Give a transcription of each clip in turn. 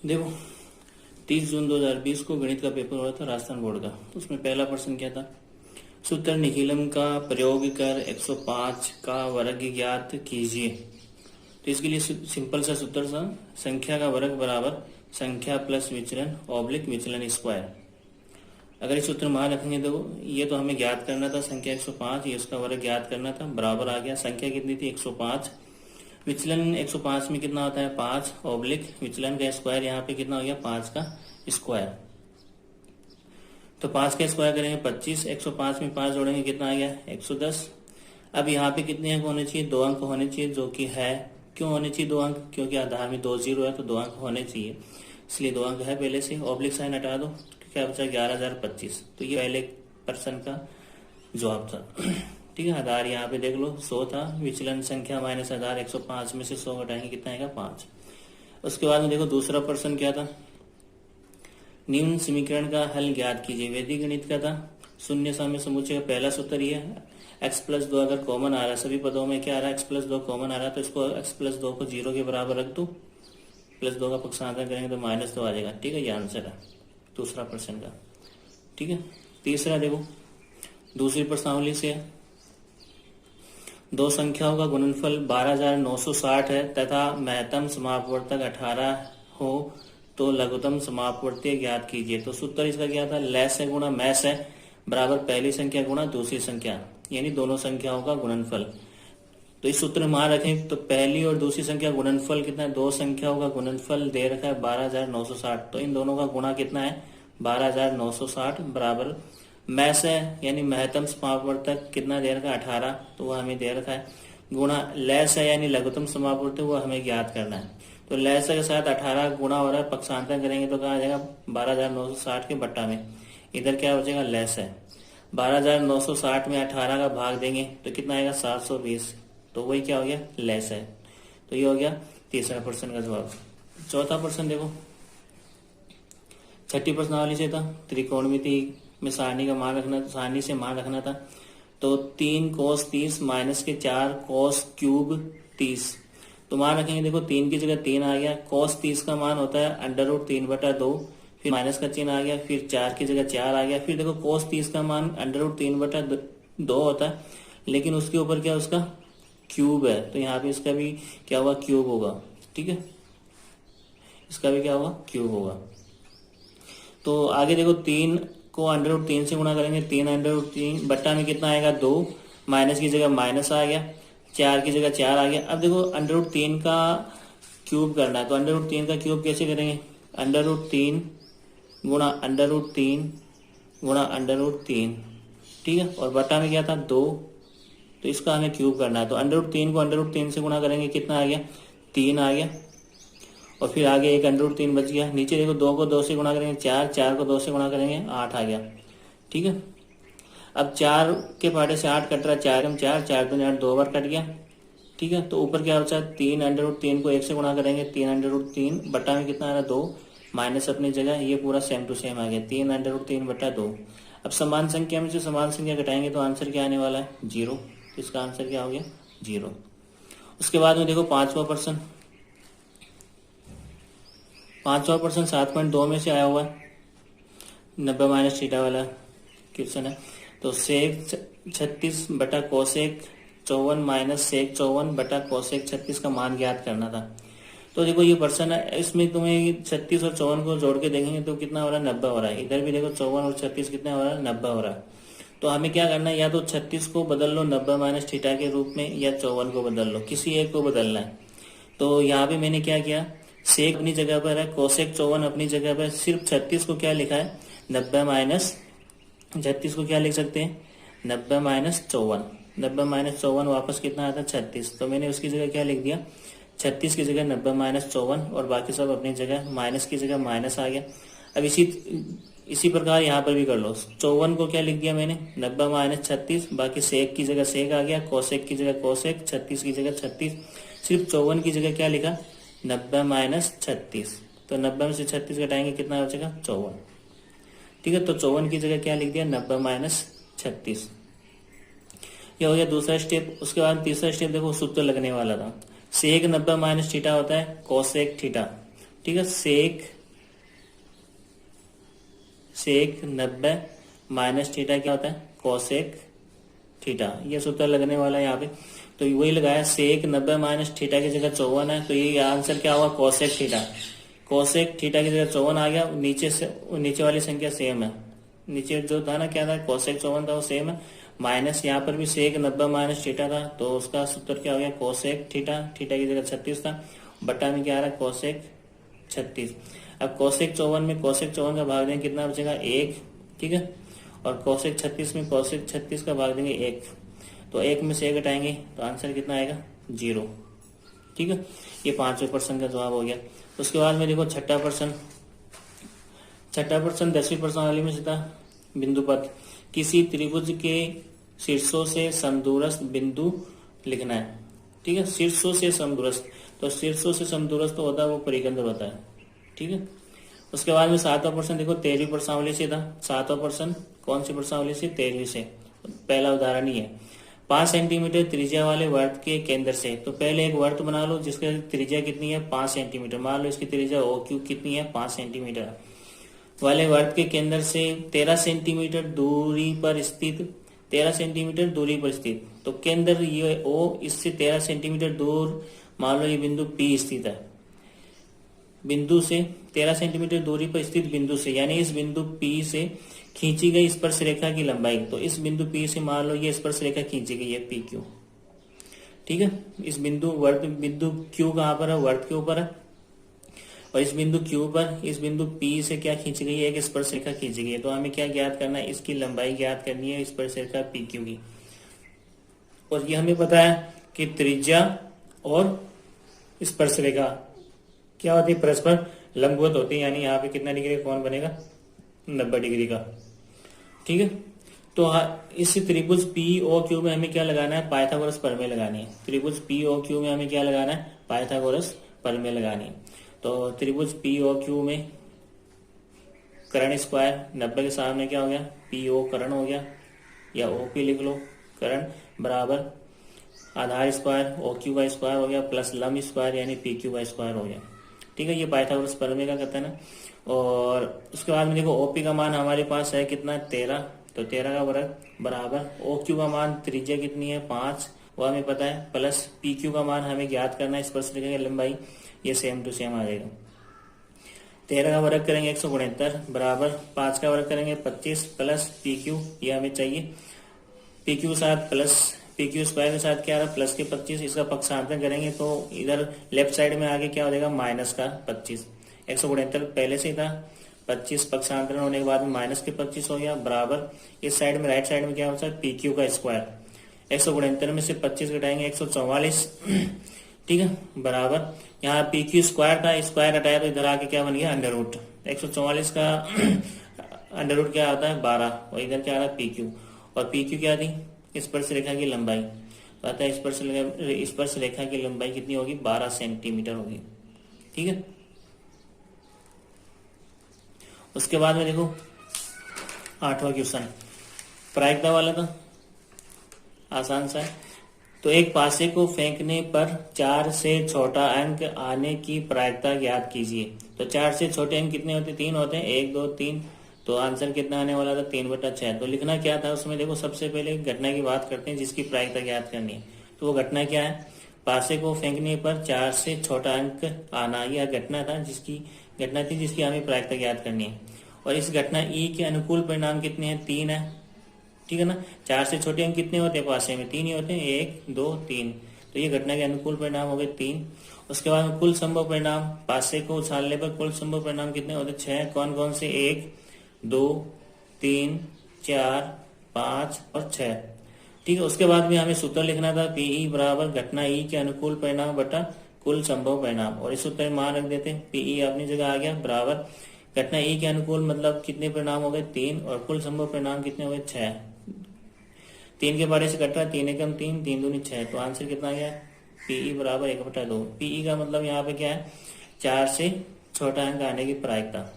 देखो 30 जून 2020 को गणित का पेपर हुआ था राजस्थान बोर्ड का। तो उसमें पहला प्रश्न क्या था, सूत्र निखिलम का प्रयोग कर 105 का वर्ग ज्ञात कीजिए। तो इसके लिए सिंपल सा सूत्र था, संख्या का वर्ग बराबर संख्या प्लस विचलन ऑब्लिक विचलन स्क्वायर। अगर इस सूत्र मान रखेंगे तो ये तो हमें ज्ञात करना था संख्या 105, ये उसका वर्ग ज्ञात करना था, बराबर आ गया संख्या कितनी थी 105, विचलन 105 में कितना होता है 5, ऑब्लिक विचलन का स्क्वायर यहाँ पे कितना हो गया 5 का स्क्वायर। तो 5 का स्क्वायर करेंगे 25, 105 में 5 जोड़ेंगे कितना आ गया 110। अब यहाँ पे कितने अंक होने चाहिए, 2 अंक होने चाहिए, जो कि है। क्यों होने चाहिए 2 अंक, क्योंकि आधार में 2 जीरो है तो 2 अंक होने चाहिए, इसलिए 2 अंक है पहले से। ऑब्लिक साइन हटा दो तो क्या बचा 11,025। तो ये पहले प्रश्न का जवाब था। ठीक है, आधार यहाँ पे देख लो 100 था, विचलन संख्या माइनस आधार 105 में से 100 घटाएंगे कितना आएगा 5। उसके बाद में देखो दूसरा प्रश्न क्या था, निम्न समीकरण का हल ज्ञात कीजिए। वैदिक गणित का था, शून्य साम्य समुच्चय का पहला सूत्र ये है, x प्लस 2 अगर कॉमन आ रहा है, सभी पदों में क्या आ रहा है x प्लस 2 कॉमन आ रहा है, तो इसको x प्लस 2 को 0 के बराबर रख दो, प्लस 2 का पक्षांतर करेंगे तो माइनस 2 आ जाएगा। ठीक है, ये आंसर है दूसरा प्रश्न का। ठीक है, तीसरा देखो दूसरी प्रश्नावली से, दो संख्याओं का गुणनफल 12,960 है तथा महत्तम समापवर्तक 18 हो तो लघुत्तम समापवर्ती ज्ञात कीजिए। तो सूत्र इसका क्या था, लेस है गुणा मैस है बराबर पहली संख्या गुणा दूसरी संख्या, यानी दोनों संख्याओं का गुणनफल। तो इस सूत्र में रखें तो पहली और दूसरी संख्या गुणनफल कितना है, दो संख्याओं का गुणनफल दे रखा है 12,960, तो इन दोनों का गुणा कितना है 12,960 बराबर मैस है, यानी महत्तम समापवर्तक कितना दे रखा है 18, तो वह हमें दे रखा है, गुणा लेस है यानी लघुत्तम समापवर्तक वो हमें ज्ञात करना है। तो लेस के साथ 18 गुणा हो रहा है, पक्षांतर करेंगे तो कहा जाएगा 12,960 के बट्टा में, इधर क्या बचेगा लेस है, 12,960 में 18 का भाग देंगे तो कितना आएगा 720, तो वही क्या हो गया लेस है। तो ये हो गया तीसरा प्रश्न का जवाब। चौथा प्रश्न देखो, छठी प्रश्नावली से था, त्रिकोणमिति में सारणी का मान रखना, सारणी से मान रखना था। तो 3 cos 30 माइनस के 4 cos क्यूब 30, तो मान रखेंगे, देखो 3 की जगह 3 आ गया, cos 30 का मान होता है √3/2, फिर माइनस का चिन्ह आ गया, फिर 4 की जगह 4 आ गया, फिर देखो cos 30 का मान √3/2 होता है, लेकिन उसके ऊपर क्या उसका क्यूब है, तो यहाँ पे इसका भी क्या होगा क्यूब होगा। ठीक है, इसका भी क्या होगा क्यूब होगा। तो आगे देखो 3 को √3 से गुणा करेंगे, 3 बट्टा में कितना आएगा 2, माइनस की जगह माइनस आ गया, 4 की जगह 4 आ गया। अब देखो √3 का क्यूब करना है, तो √3 का क्यूब कैसे करेंगे, √3 गुणा √3 गुणा √3। ठीक है, और बट्टा में क्या था 2, तो इसका हमें क्यूब करना है, तो √3 को √3 से गुणा करेंगे कितना आ गया 3 आ गया, और फिर आगे एक √3 बच गया। नीचे देखो 2 को 2 से गुणा करेंगे 4, 4 को 2 से गुणा करेंगे 8 आ गया। ठीक है, अब 4 के पाटे से 8 कट रहा है, 4 हम 4, 4 दूनी 8, 2 बार कट गया। ठीक है, तो ऊपर क्या बचा 3 √3 को 1 से गुणा करेंगे, 3 √3 बट्टा में कितना आ रहा है 2, माइनस अपनी जगह, ये पूरा सेम टू सेम आ गया 3 √3/2। अब समान संख्या में से समान संख्या घटाएंगे तो आंसर क्या आने वाला है 0, तो इसका आंसर क्या हो गया 0। उसके बाद में देखो पांचवा प्रश्न 7.2 में से आया हुआ है, 90 माइनस थीटा वाला क्वेश्चन है। तो सेक 36 बटा कोसेक 54 माइनस सेक 54 बटा कोसेक 36 का मान ज्ञात करना था। तो देखो ये प्रश्न है, इसमें तुम्हें 36 और 54 को जोड़ के देखेंगे तो कितना हो रहा है 90 हो रहा है, इधर भी देखो 54 और 36 कितना हो रहा है 90 हो रहा है। तो हमें क्या करना है, या तो 36 को बदल लो 90 माइनस थीटा के रूप में, या 54 को बदल लो, किसी एक को बदलना है। तो यहाँ पे मैंने क्या किया, सेक अपनी जगह पर है, कोसेक 54 अपनी जगह पर, सिर्फ 36 को क्या लिखा है 90 माइनस 36 को क्या लिख सकते हैं 90 माइनस 54, 90 माइनस 54 वापस कितना आता है 36, तो मैंने उसकी जगह क्या लिख दिया 36 की जगह 90 माइनस 54, और बाकी सब अपनी जगह, माइनस की जगह माइनस आ गया। अब इसी प्रकार यहाँ पर भी कर लो, 54 को क्या लिख दिया मैंने 90 माइनस 36, बाकी सेक की जगह सेक आ गया, कोसेक की जगह कोसेक, 36 की जगह 36, सिर्फ 54 की जगह क्या लिखा 90 माइनस 36, तो 90 में से 36 घटाएंगे कितना बचेगा 54। ठीक है, तो 54 की जगह क्या लिख दिया 90 माइनस 36, यह हो गया दूसरा स्टेप। उसके बाद तीसरा स्टेप देखो सूत्र लगने वाला था, सेक 90 माइनस थीटा होता है कोसेक थीटा, ठीक है। सेक 90 माइनस थीटा क्या होता है, कोसेक थीटा। ये सूत्र लगने वाला है यहाँ पे, तो वही लगाया। सेक 90 माइनस थीटा की जगह 54 है, तो ये आंसर क्या हुआ, कोसेक थीटा। कोसेक थीटा की जगह 54 आ गया। नीचे वाली संख्या सेम है, नीचे जो था ना क्या था, कोसेक 54 था, वो सेम है। माइनस यहाँ पर भी सेक 90 माइनस थीटा था, तो उसका सूत्र क्या हो गया, कोसेक थीटा। थीटा की जगह 36 था, बटा में क्या आ रहा है, कोसेक 36। अब कोसेक 54 में कोसेक 54 का भाग देंगे, कितना बचेगा, 1। ठीक है। और कोसेक 36 में कोसेक 36 का भाग देंगे 1, तो 1 में से 1 घटाएंगे तो आंसर कितना आएगा, 0। ठीक है। ये 5वें प्रश्न का जवाब हो गया। उसके बाद में देखो छठा प्रश्न 10वीं प्रश्नावली में से था। बिंदु पथ, किसी त्रिभुज के शीर्षों से समदूरस्थ बिंदु लिखना है। ठीक है। शीर्षों से समदूरस्थ, तो शीर्षों से समदूरस्थ तो होता है वो परिकेंद्र होता है। ठीक है। उसके बाद में 7वां प्रश्न देखो 13वीं प्रश्नावली से था। 7वां प्रश्न कौन सी प्रश्नावली से, 13वीं से। पहला उदाहरण ही है, 5 सेंटीमीटर त्रिज्या वाले वर्त के केंद्र से। तो पहले एक वर्त बना लो जिसकी त्रिज्या कितनी है, 5 सेंटीमीटर। मान लो इसकी त्रिज्या ओ क्यू कितनी है, 5 सेंटीमीटर वाले वर्त के केंद्र से 13 सेंटीमीटर दूरी पर स्थित, 13 सेंटीमीटर दूरी पर स्थित। तो केंद्र ये ओ, इससे 13 सेंटीमीटर दूर मान लो ये बिंदु पी स्थित है। बिंदु से 13 सेंटीमीटर दूरी पर स्थित बिंदु से, यानी इस बिंदु पी से खींची गई स्पर्श रेखा की लंबाई। तो इस बिंदु पी से मान लो ये स्पर्श रेखा खींची गई है, पी क्यू। ठीक है। इस बिंदु क्यू कहां पर है, वर्त के ऊपर है। और इस बिंदु क्यू पर इस बिंदु पी से क्या खींची गई है, एक स्पर्श रेखा खींची गई है। तो हमें क्या ज्ञात करना है, इसकी लंबाई ज्ञात करनी है, स्पर्श रेखा पी क्यू की। और ये हमें पता है कि त्रिज्या और स्पर्श रेखा क्या होती है, परस्पर लंबवत होती है। यानी यहाँ पे कितना डिग्री का कोण बनेगा, 90 डिग्री का। ठीक है। तो इस त्रिभुज पी ओ क्यू में हमें क्या लगाना है, पाइथागोरस प्रमेय लगानी है। त्रिभुज पी ओ क्यू में हमें क्या लगाना है, पाइथागोरस प्रमेय लगानी है। तो त्रिभुज पी ओ क्यू में कर्ण स्क्वायर 90 के सामने क्या हो गया, पी ओ कर्ण हो गया, या ओ पी लिख लो, कर्ण बराबर आधार स्क्वायर ओ क्यू का स्क्वायर हो गया, प्लस लंब स्क्वायर यानी पी क्यू का स्क्वायर हो गया। ठीक है। ये पाइथागोरस प्रमेय का कहते हैं ना। और उसके बाद में देखो ओपी का मान हमारे पास है कितना, 13। तो 13 का वर्ग बराबर ओ क्यू का मान, त्रिज्या कितनी है, 5, वो हमें पता है, प्लस पी क्यू का मान हमें ज्ञात करना है, स्पर्श रेखा की लंबाई। ये सेम टू सेम आ जाएगा। 13 का वर्ग करेंगे 169 बराबर 5 का वर्ग करेंगे 25 प्लस पी क्यू, ये हमें चाहिए। पी क्यू के साथ प्लस पी क्यू स्क्वायर के साथ क्या आ रहा, प्लस के 25। इसका पक्षांतर करेंगे तो इधर लेफ्ट साइड में आगे क्या हो जाएगा, माइनस का 25। 169 पहले से ही था, 25 पक्षांतरण होने के बाद में माइनस के 25 हो गया, बराबर इस साइड में राइट साइड में क्या होता है, पी क्यू का स्क्वायर। 169 में से 25 घटाएंगे 144। ठीक है। बराबर यहाँ पी क्यू स्क्वायर था, स्क्वायर हटाया तो इधर आके क्या बन गया, अंडर रूट। 144 का अंडर रूट क्या आता है, 12, और इधर क्या आ रहा है, पी क्यू। और पी क्यू क्या थी, स्पर्श रेखा की लंबाई। तो आता है स्पर्श रेखा की लंबाई कितनी होगी, 12 सेंटीमीटर होगी। ठीक है। उसके बाद में देखो 8वां क्वेश्चन प्रायिकता वाला था, आसान सा है। तो एक पासे को फेंकने पर 4 से छोटा अंक आने की प्रायिकता ज्ञात कीजिए। तो 4 से छोटे अंक कितने होते हैं, 3 होते हैं, 1 2 3। तो आंसर कितना आने वाला था, 3/6। तो लिखना क्या था उसमें, देखो सबसे पहले घटना की बात करते हैं जिसकी प्रायिकता ज्ञात करनी है। तो वो घटना क्या है, पासे को फेंकने पर 4 से छोटा अंक आना, यह घटना थी जिसकी हमें प्रायिकता ज्ञात करनी है। और इस घटना ई के अनुकूल परिणाम कितने हैं, 3 है। ठीक है ना। 4 से छोटे अंक कितने होते हैं पासे में, 3 ही होते हैं, 1 2 3। तो ये घटना के अनुकूल परिणाम हो गए 3। उसके बाद कुल संभव परिणाम, पासे को उछालने पर कुल संभव परिणाम कितने होते हैं, 6। कौन कौन से, 1 2 3 4 5 और 6। ठीक है। उसके बाद में हमें सूत्र लिखना था, पीई बराबर घटना ई के अनुकूल परिणाम बटा कुल संभव परिणाम। और इस सूत्र में मान रख देते हैं, पीई अपनी जगह आ गया, बराबर घटना ई के अनुकूल मतलब कितने परिणाम हो गए, 3, और कुल संभव परिणाम कितने हो गए, 6। 3 के बारे से कट रहा है, 3 एकम 3, 3 दूनी 6। तो आंसर कितना आ गया, पीई बराबर 1/2। पीई का मतलब यहाँ पे क्या है, 4 से छोटा अंक आने की प्रायिकता।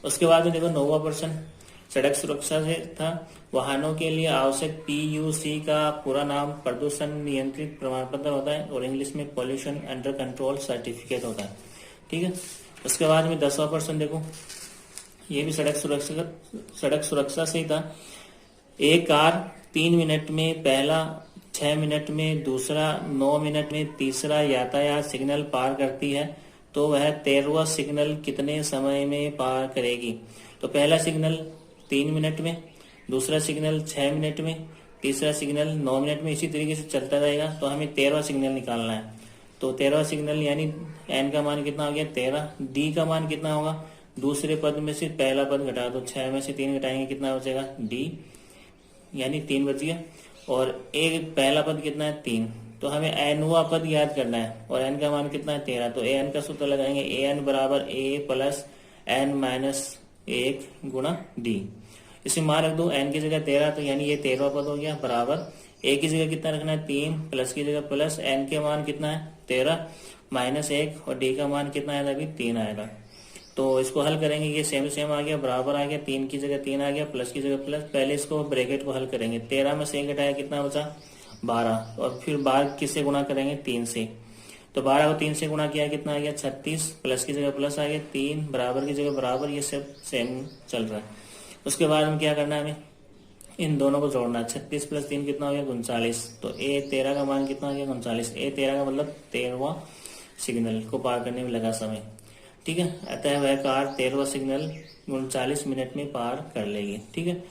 उसके बाद में देखो 9वां प्रश्न, सड़क सुरक्षा से था। वाहनों के लिए आवश्यक PUC का पूरा नाम प्रदूषण नियंत्रित प्रमाण पत्र होता है और इंग्लिश में पॉल्यूशन अंडर कंट्रोल सर्टिफिकेट होता है। ठीक है, उसके बाद में 10वां प्रश्न देखो, ये भी सड़क सुरक्षा से ही था। एक कार 3 मिनट में, पहला 6 मिनट में, दूसरा 9 मिनट में, तीसरा यातायात सिग्नल पार करती है तो वह 13वां सिग्नल कितने समय में पार करेगी? तो पहला सिग्नल 3 मिनट में, दूसरा सिग्नल 6 मिनट में, तीसरा सिग्नल 9 मिनट में, इसी तरीके से चलता रहेगा। तो हमें 13वां सिग्नल निकालना है। तो 13वां सिग्नल यानी n का मान कितना हो गया 13, d का मान कितना होगा, दूसरे पद में से पहला पद घटा दो, 6 में से 3 घटाएंगे कितना बचेगा d, यानी 3 बच गया। और एक पहला पद कितना है 3, तो हमें nवां पद याद करना है और n का मान कितना है 13। तो an का सूत्र लगाएंगे, an बराबर a प्लस n माइनस 1 गुणा d। इसे मान रख दो, n की जगह 13, तो यानी ये 13वां पद हो गया, बराबर a की जगह कितना रखना है 3, प्लस की जगह प्लस, n के मान कितना है 13 माइनस 1 और d का मान कितना आएगा अभी 3 आएगा। तो इसको हल करेंगे, ये सेम सेम आ गया, बराबर आ गया, 3 की जगह 3 आ गया, प्लस की जगह प्लस। पहले इसको ब्रैकेट को हल करेंगे, 13 में से 1 घटाया कितना बचा 12, और फिर 12 किससे गुणा करेंगे 3 से। तो 12 को 3 से गुणा किया कितना आ गया 36, प्लस की जगह प्लस आ गया 3, बराबर की जगह बराबर, ये सब सेम चल रहा है। उसके बाद में क्या करना है, हमें इन दोनों को जोड़ना है। 36 प्लस 3 कितना हो गया 39। तो a13 का मान कितना हो गया 39। a13 का मतलब 13वां सिग्नल को पार करने में लगा समय। ठीक है, अतः वह कार 13वां सिग्नल 39 मिनट में पार कर लेगी। ठीक है।